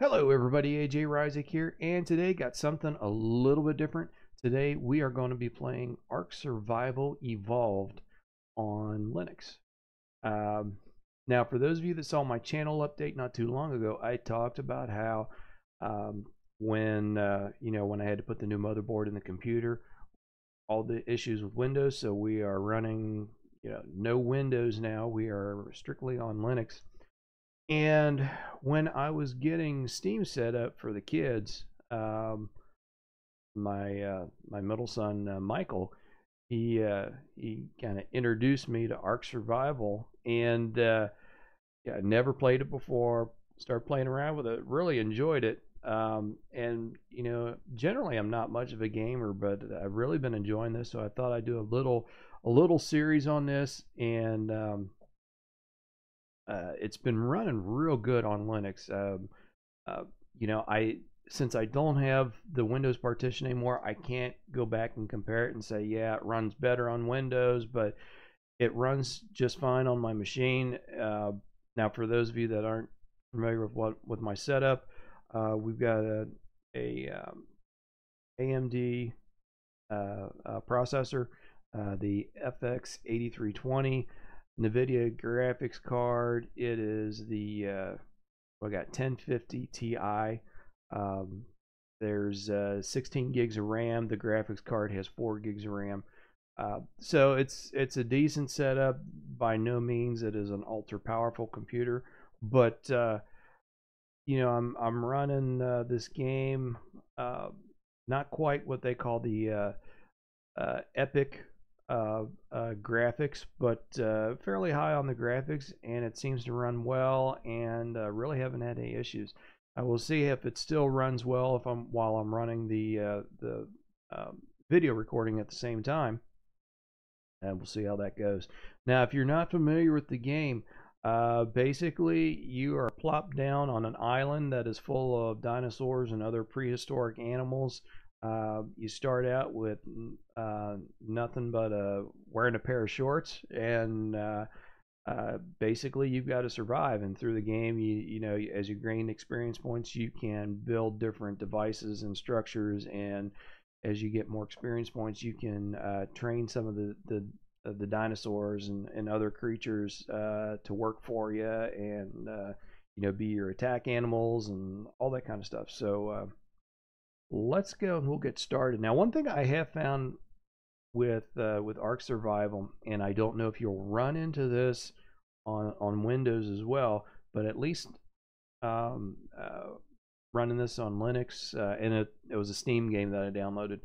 Hello everybody, AJ Ryzik here, and today got something a little bit different. Today we are going to be playing Ark Survival Evolved on Linux. Um, Now for those of you that saw my channel update not too long ago, I talked about how when when I had to put the new motherboard in the computer, all the issues with Windows, so we are running no Windows now. We are strictly on Linux. And when I was getting Steam set up for the kids, my middle son Michael, he kind of introduced me to Ark Survival, and yeah, I never played it before. Started playing around with it, really enjoyed it. And generally I'm not much of a gamer, but I've really been enjoying this, so I thought I'd do a little series on this, and it's been running real good on Linux. Uh, I since I don't have the Windows partition anymore, I can't go back and compare it and say, yeah, it runs better on Windows, but it runs just fine on my machine. Now, for those of you that aren't familiar with my setup, we've got a AMD processor, the FX 8320. NVIDIA graphics card. It is the I got 1050 Ti. There's 16 gigs of RAM. The graphics card has 4 gigs of RAM. So it's a decent setup. By no means it is an ultra powerful computer, but I'm running this game, not quite what they call the epic graphics, but fairly high on the graphics, and it seems to run well, and really haven't had any issues. I will see if it still runs well while I'm running the video recording at the same time, and we'll see how that goes. Now, if you're not familiar with the game, basically you are plopped down on an island that is full of dinosaurs and other prehistoric animals. You start out with nothing but wearing a pair of shorts, and basically you've got to survive. And through the game, as you gain experience points, you can build different devices and structures. And as you get more experience points, you can train some of the dinosaurs and other creatures to work for you, and be your attack animals and all that kind of stuff. So let's go and we'll get started. Now, one thing I have found with Ark Survival, and I don't know if you'll run into this on Windows as well, but at least running this on Linux, and it was a Steam game that I downloaded.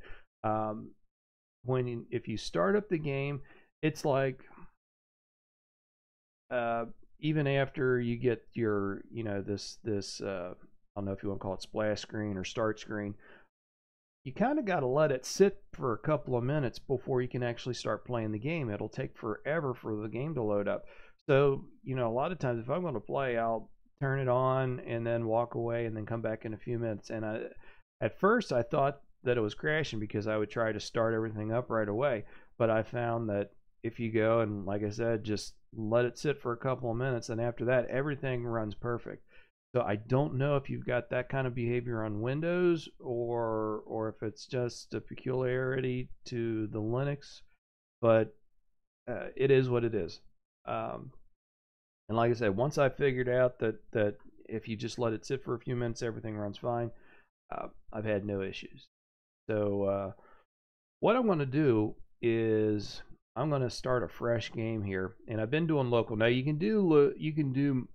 If you start up the game, it's like even after you get your this I don't know if you want to call it splash screen or start screen, you kind of got to let it sit for a couple of minutes before you can actually start playing the game. It'll take forever for the game to load up. So, a lot of times if I'm going to play, I'll turn it on and then walk away and then come back in a few minutes. And at first I thought that it was crashing because I would try to start everything up right away. But I found that if you go and, like I said, just let it sit for a couple of minutes, and after that, everything runs perfect. So I don't know if you've got that kind of behavior on Windows, or if it's just a peculiarity to the Linux, but it is what it is. And like I said, once I figured out that if you just let it sit for a few minutes, everything runs fine, I've had no issues. So what I'm going to do is I'm going to start a fresh game here, and I've been doing local. Now you can do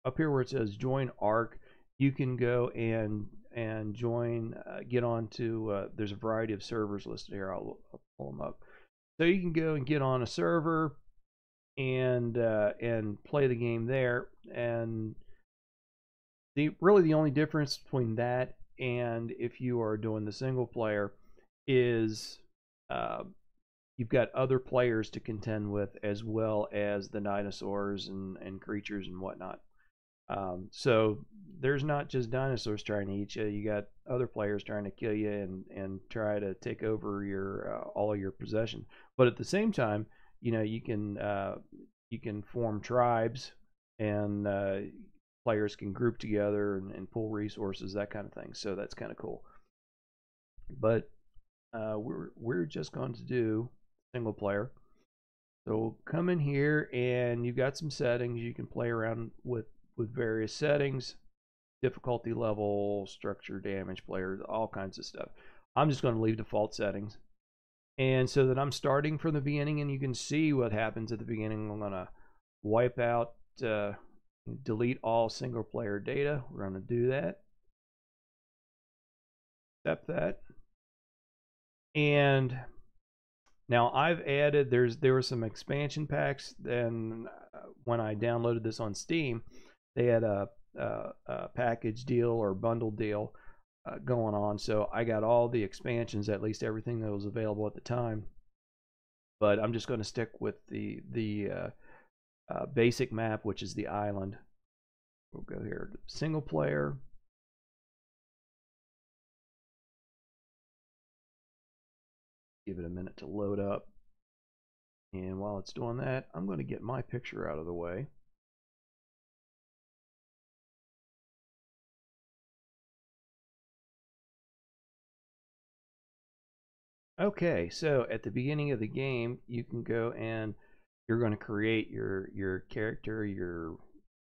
up here where it says join Ark, you can go and join, get onto, there's a variety of servers listed here. I'll pull them up. So you can go and get on a server and play the game there. And really the only difference between that and if you are doing the single player is you've got other players to contend with, as well as the dinosaurs and creatures and whatnot. So there's not just dinosaurs trying to eat you. You got other players trying to kill you and try to take over your all of your possession. But at the same time, you can form tribes and players can group together and pull resources, that kind of thing. So that's kind of cool. But we're just going to do single player. So come in here and you've got some settings. You can play around with various settings, difficulty level, structure, damage, players, all kinds of stuff. I'm just going to leave default settings. And so that I'm starting from the beginning, and you can see what happens at the beginning. I'm going to wipe out, delete all single player data. We're going to do that. Accept that. And now I've added, there were some expansion packs. Then when I downloaded this on Steam, they had a package deal or bundle deal going on. So I got all the expansions, at least everything that was available at the time. But I'm just going to stick with the basic map, which is the island. We'll go here to single player. Give it a minute to load up. And while it's doing that, I'm going to get my picture out of the way. Okay, so at the beginning of the game, you can go and you're going to create your character, your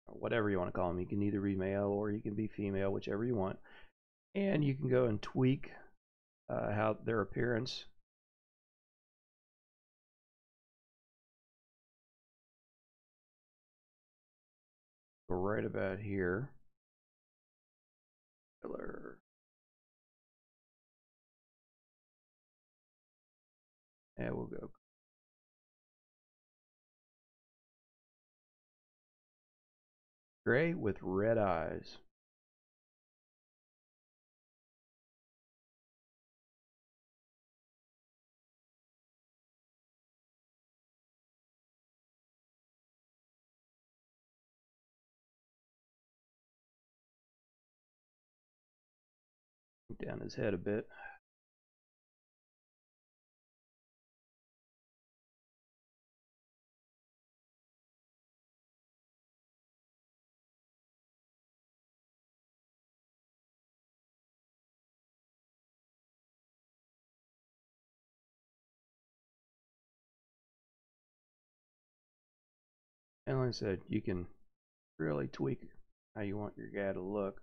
whatever you want to call them. You can either be male or you can be female, whichever you want. And you can go and tweak how their appearance. Go right about here. Color. And we'll go gray with red eyes. Down his head a bit. And like I said, you can really tweak how you want your guy to look.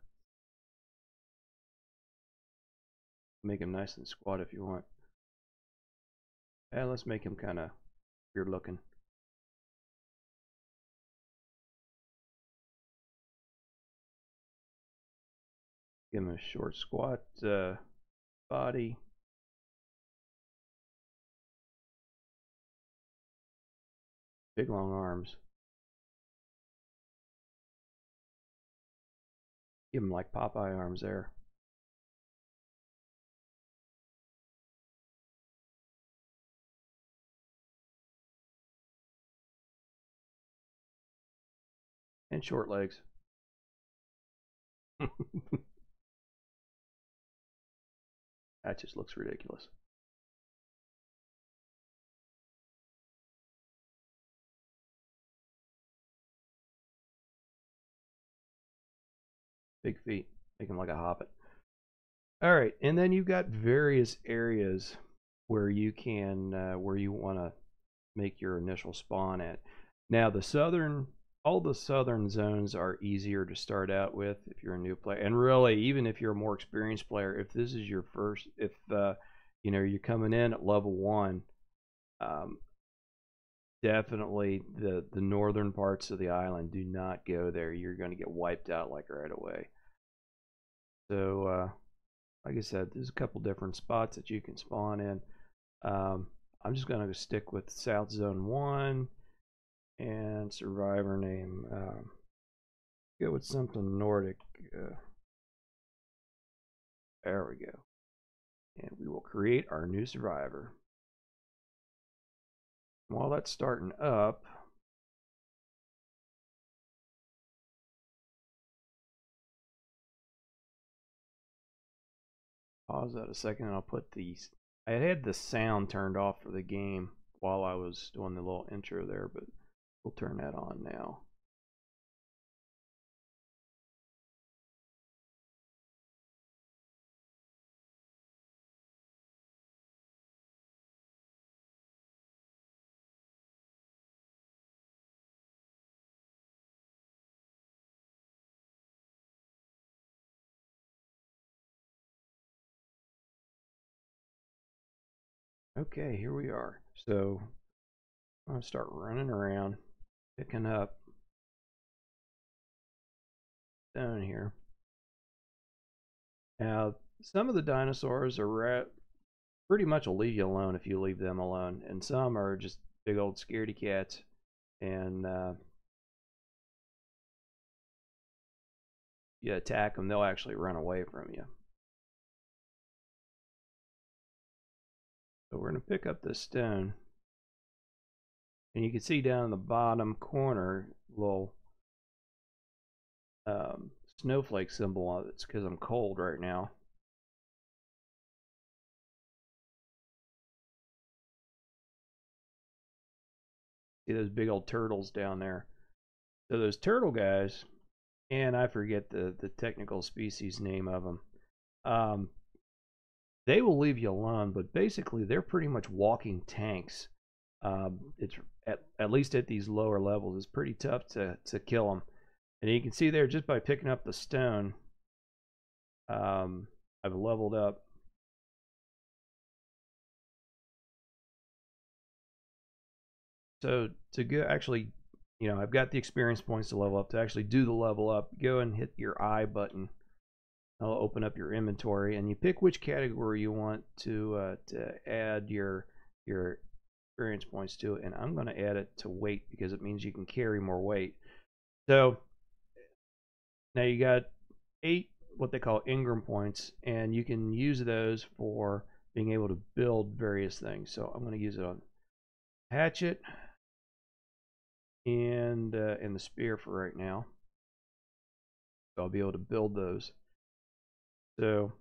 Make him nice and squat if you want. And let's make him kind of weird looking. Give him a short squat body. Big long arms. Give him like Popeye arms there. And short legs. That just looks ridiculous. Big feet. Make him like a hobbit. All right, and then you've got various areas where you can where you want to make your initial spawn at. Now all the southern zones are easier to start out with if you're a new player, and really even if you're a more experienced player, if this is your first, if you're coming in at level 1, definitely the northern parts of the island, do not go there. You're going to get wiped out like right away. So like I said, there's a couple different spots that you can spawn in. I'm just going to stick with South Zone 1 and survivor name. Go with something Nordic. There we go. And we will create our new survivor. While that's starting up, pause that a second and I'll put these. I had the sound turned off for the game while I was doing the little intro there, but we'll turn that on now. Okay, here we are. So I'm gonna start running around, picking up down here. Now, some of the dinosaurs are pretty much will leave you alone if you leave them alone, and some are just big old scaredy cats. And you attack them, they'll actually run away from you. So we're gonna pick up this stone, and you can see down in the bottom corner, little snowflake symbol on it. It's because I'm cold right now. See those big old turtles down there. So those turtle guys, and I forget the technical species name of them. They will leave you alone, but basically they're pretty much walking tanks. It's at least at these lower levels, it's pretty tough to kill them. And you can see there just by picking up the stone, I've leveled up. So to go actually, I've got the experience points to level up. To actually do the level up, go and hit your I button. I'll open up your inventory, and you pick which category you want to add your experience points to, and I'm going to add it to weight because it means you can carry more weight. So now you got 8 what they call Ingram points, and you can use those for being able to build various things. So I'm going to use it on hatchet and the spear for right now. So I'll be able to build those. So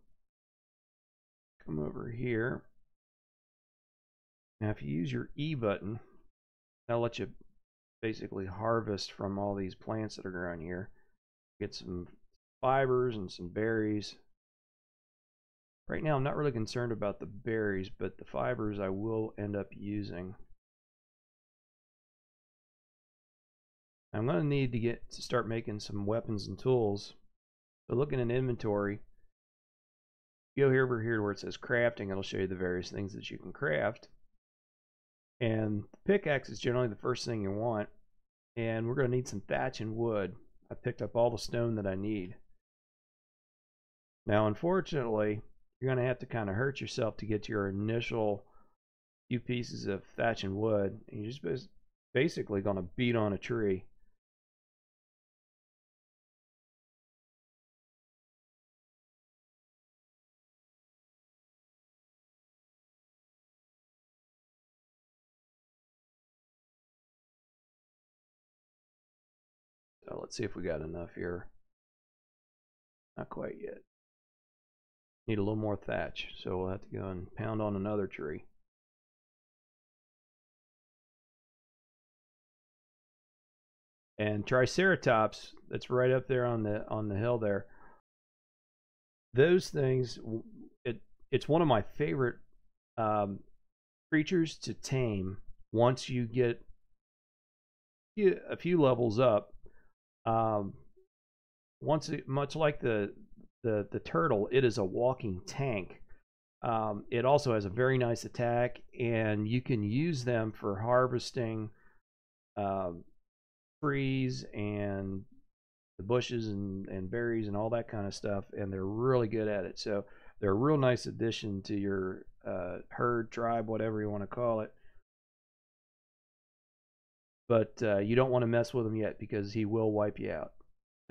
come over here. Now if you use your E button, that'll let you basically harvest from all these plants that are growing here. Get some fibers and some berries. Right now I'm not really concerned about the berries, but the fibers I will end up using. I'm going to need to start making some weapons and tools. So looking in inventory, go here over here where it says crafting. It'll show you the various things that you can craft. And the pickaxe is generally the first thing you want. And we're going to need some thatch and wood. I picked up all the stone that I need. Now, unfortunately, you're going to have to kind of hurt yourself to get your initial few pieces of thatch and wood. And you're just basically going to beat on a tree. So let's see if we got enough here. Not quite yet. Need a little more thatch, so we'll have to go and pound on another tree. And Triceratops, that's right up there on the hill there. Those things, it's one of my favorite creatures to tame once you get a few levels up. Much like the turtle, it is a walking tank. It also has a very nice attack, and you can use them for harvesting trees and the bushes and berries and all that kind of stuff, and they're really good at it. So they're a real nice addition to your herd, tribe, whatever you want to call it. But you don't want to mess with him yet because he will wipe you out.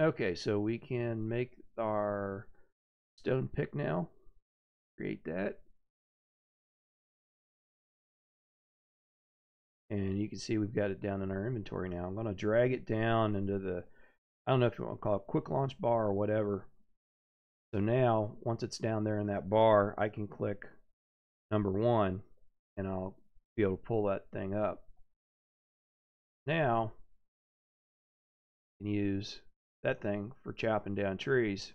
Okay, so we can make our stone pick now. Create that. And you can see we've got it down in our inventory now. I'm going to drag it down into the, I don't know if you want to call it quick launch bar or whatever. So now, once it's down there in that bar, I can click number 1 and I'll be able to pull that thing up. Now, I can use that thing for chopping down trees.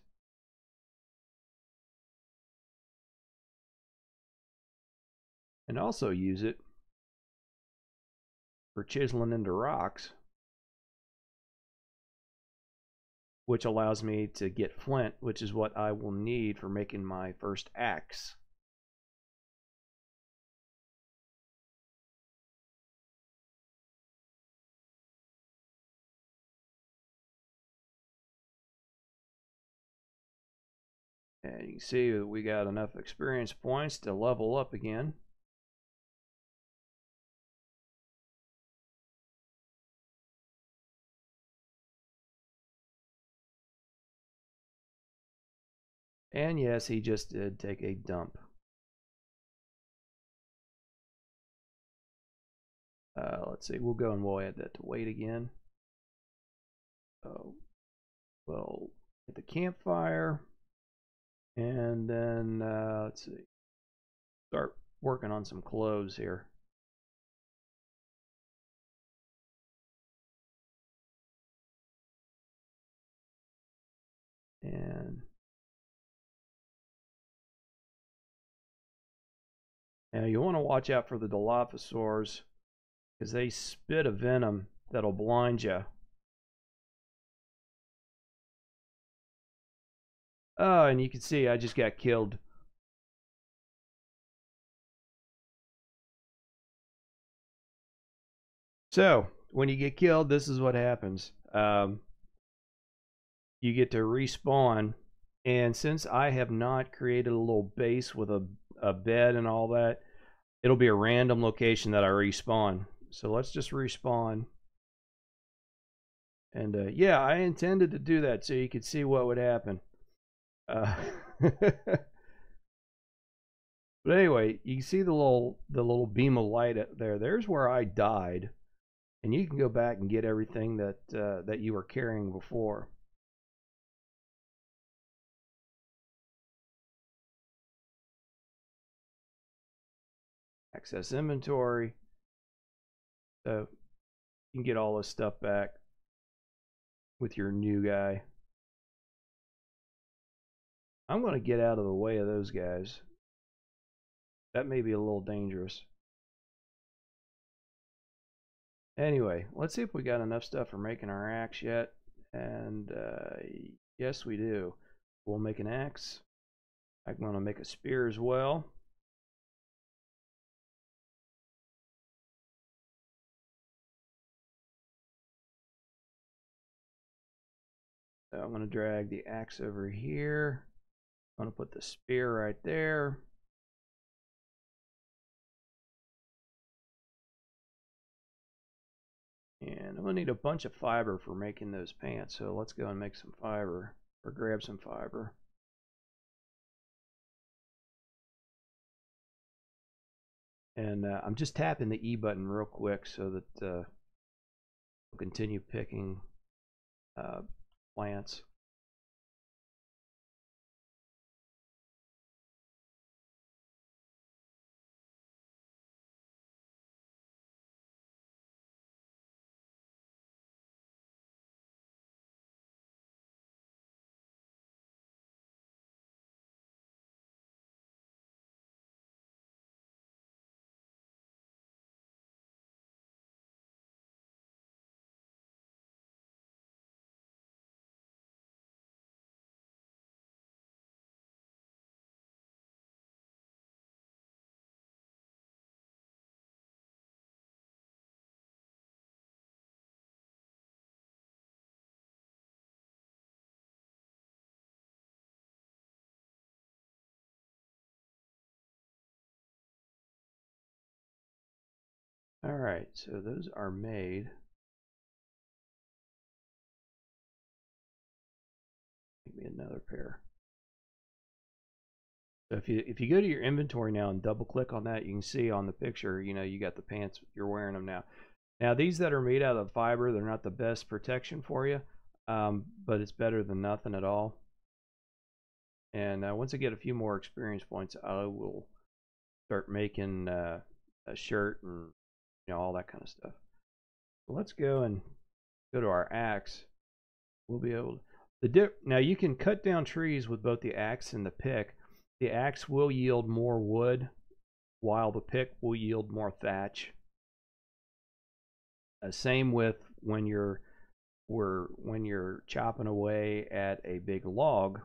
And also use it for chiseling into rocks, which allows me to get flint, which is what I will need for making my first axe. you can see that we got enough experience points to level up again. And yes, he just did take a dump. Let's see, we'll go and we'll add that to weight again. We'll hit the campfire. And then, let's see, start working on some clothes here. And now you want to watch out for the Dilophosaurs because they spit a venom that'll blind you. Oh, and you can see I just got killed. So, when you get killed, this is what happens. You get to respawn, and since I have not created a little base with a bed and all that, it'll be a random location that I respawn. So let's just respawn. And yeah, I intended to do that so you could see what would happen. But anyway, you can see the little beam of light there. There's where I died, and you can go back and get everything that that you were carrying before. Access inventory. So you can get all this stuff back with your new guy. I'm going to get out of the way of those guys. That may be a little dangerous. Anyway, let's see if we got enough stuff for making our axe yet. And yes, we do. We'll make an axe. I'm going to make a spear as well. So I'm going to drag the axe over here. I'm going to put the spear right there. And I'm going to need a bunch of fiber for making those pants. So let's go and make some fiber, or grab some fiber. And I'm just tapping the E button real quick so that we'll continue picking plants. All right, so those are made. Give me another pair. So if you go to your inventory now and double click on that, you can see on the picture, you know, you got the pants, you're wearing them now. Now these that are made out of fiber, they're not the best protection for you, but it's better than nothing at all. And once I get a few more experience points, I will start making a shirt and all that kind of stuff. So let's go and go to our axe. We'll be able to. Now you can cut down trees with both the axe and the pick. The axe will yield more wood, while the pick will yield more thatch. Same with when you're chopping away at a big log.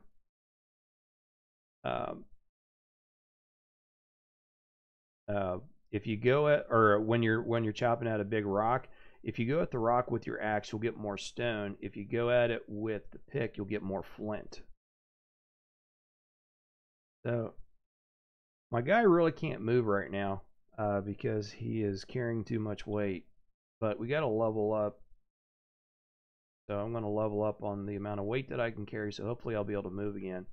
If you go at, or when you're chopping at a big rock, if you go at the rock with your axe, you'll get more stone. If you go at it with the pick, you'll get more flint. So my guy really can't move right now because he is carrying too much weight. But we got to level up. So I'm going to level up on the amount of weight that I can carry. So hopefully I'll be able to move again.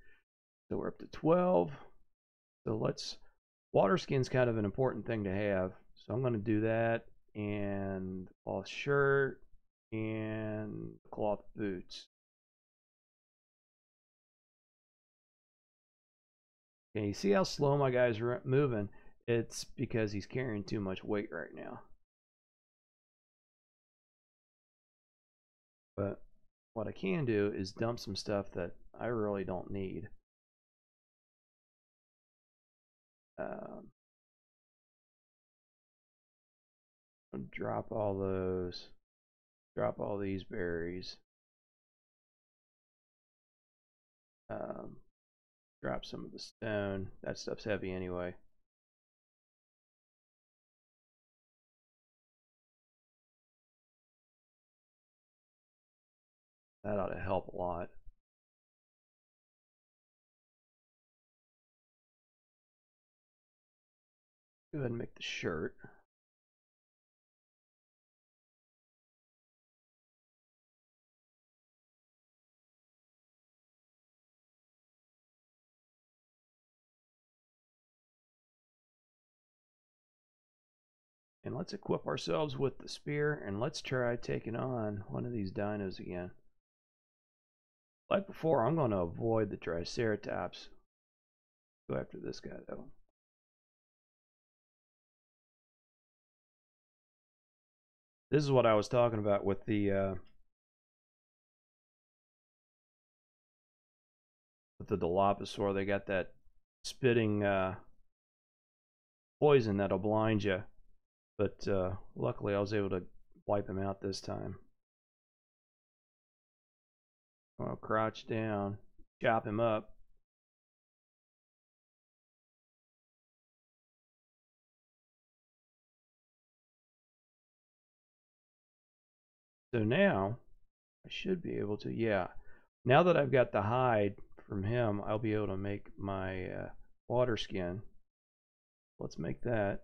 So we're up to 12. So let's, water skin's kind of an important thing to have. So I'm going to do that, and cloth shirt and cloth boots. Okay, you see how slow my guy's moving? It's because he's carrying too much weight right now. But what I can do is dump some stuff that I really don't need. Drop all those. Drop all these berries. Drop some of the stone. That stuff's heavy anyway. That ought to help a lot. Go ahead and make the shirt. And let's equip ourselves with the spear, and let's try taking on one of these dinos again. Like before, I'm going to avoid the Triceratops. Go after this guy, though. This is what I was talking about with the Dilophosaur. They got that spitting poison that'll blind you. But luckily I was able to wipe him out this time. I'll crouch down, chop him up. So now I should be able to, yeah. Now that I've got the hide from him, I'll be able to make my water skin. Let's make that.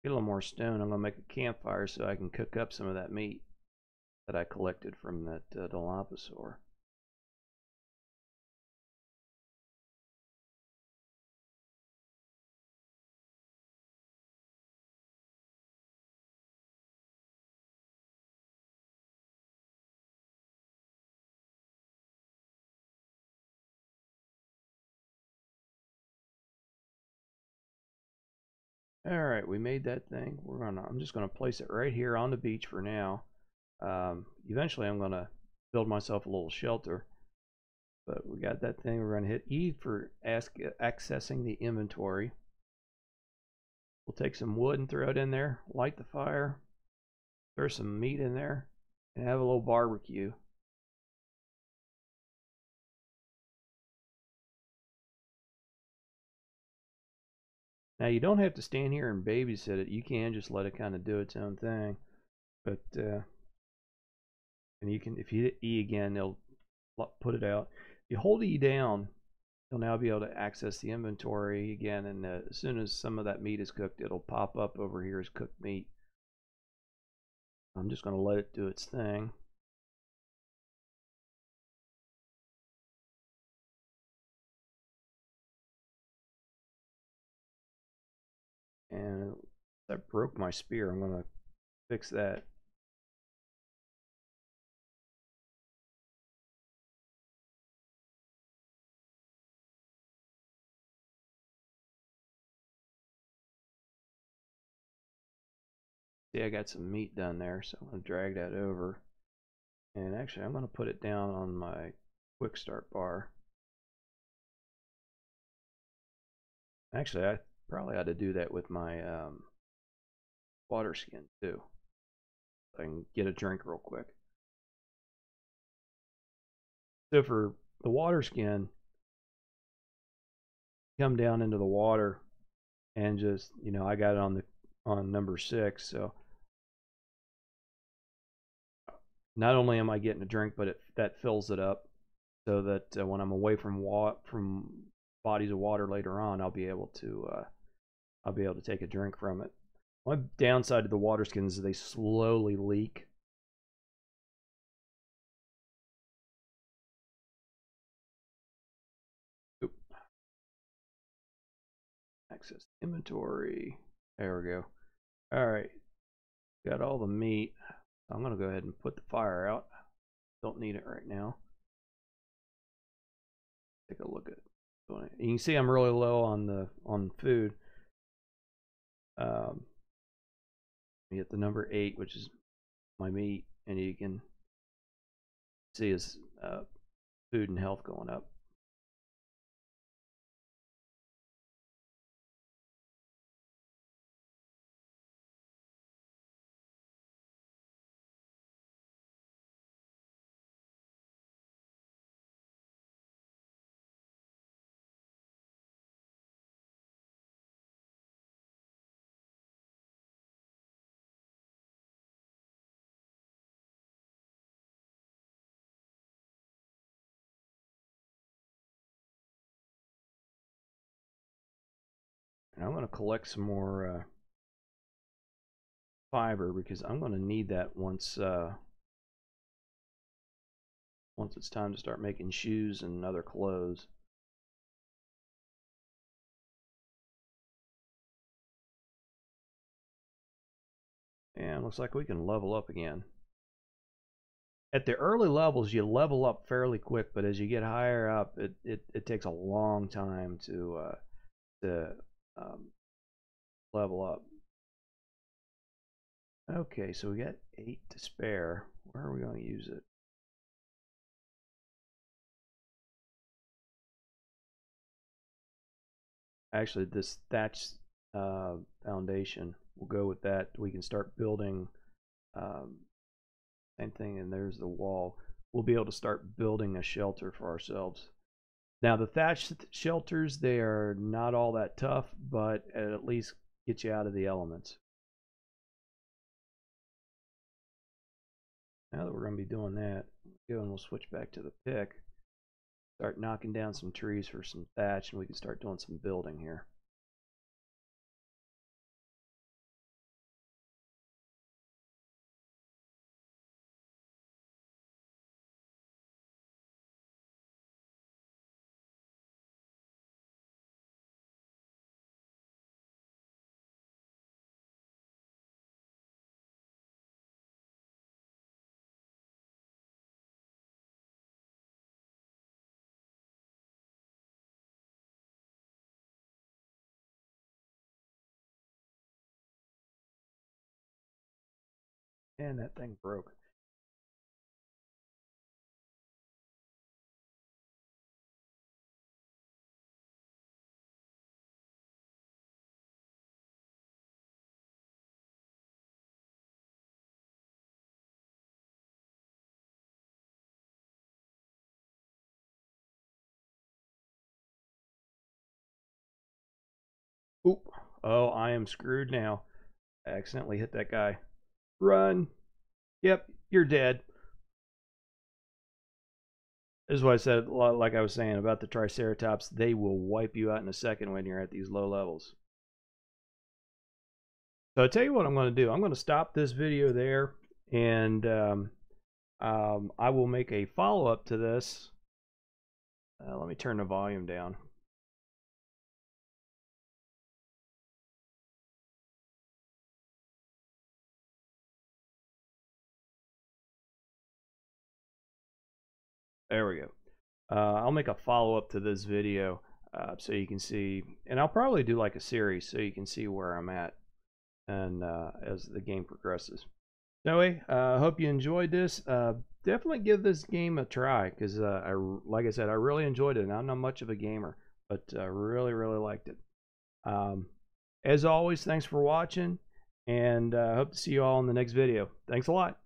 Get a little more stone. I'm going to make a campfire so I can cook up some of that meat that I collected from that Dilophosaur. Alright, we made that thing. I'm just gonna place it right here on the beach for now. Eventually I'm gonna build myself a little shelter. But we got that thing. We're gonna hit E for accessing the inventory. We'll take some wood and throw it in there, light the fire, throw some meat in there, and have a little barbecue. Now you don't have to stand here and babysit it. You can just let it kind of do its own thing. But and you can, if you hit E again, it'll put it out. If you hold E down, you'll now be able to access the inventory again. And as soon as some of that meat is cooked, it'll pop up over here as cooked meat. I'm just going to let it do its thing. And I broke my spear. I'm going to fix that. See, I got some meat down there, so I'm going to drag that over. And actually, I'm going to put it down on my quick start bar. Actually, I probably ought to do that with my water skin too. So I can get a drink real quick. So for the water skin, come down into the water and just, you know, I got it on number 6, so not only am I getting a drink, but that fills it up so that when I'm away from bodies of water later on, I'll be able to take a drink from it. One downside to the water skins is they slowly leak. Oop. Access inventory. There we go. All right, got all the meat. I'm gonna go ahead and put the fire out. Don't need it right now. Take a look at it. You can see I'm really low on food. Hit the number 8, which is my meat, and you can see his food and health going up. And I'm going to collect some more fiber because I'm going to need that once it's time to start making shoes and other clothes. And looks like we can level up again. At the early levels, you level up fairly quick, but as you get higher up, it takes a long time to level up. Okay, so we got 8 to spare. Where are we going to use it? Actually, this thatch foundation, we'll go with that. We can start building. Same thing, and there's the wall. We'll be able to start building a shelter for ourselves. Now, the thatch shelters, they are not all that tough, but at least get you out of the elements. Now that we're going to be doing that, go and we'll switch back to the pick. Start knocking down some trees for some thatch, and we can start doing some building here. And that thing broke. Oop. Oh, I am screwed now. I accidentally hit that guy. Run. Yep, you're dead. This is what I said, like I was saying about the Triceratops. They will wipe you out in a second when you're at these low levels. So I tell you what I'm going to do. I'm going to stop this video there, and I will make a follow-up to this. Let me turn the volume down. There we go. I'll make a follow-up to this video so you can see, and I'll probably do like a series so you can see where I'm at and as the game progresses. So anyway, I hope you enjoyed this. Definitely give this game a try because, like I said, I really enjoyed it. And I'm not much of a gamer, but really, really liked it. As always, thanks for watching, and I hope to see you all in the next video. Thanks a lot.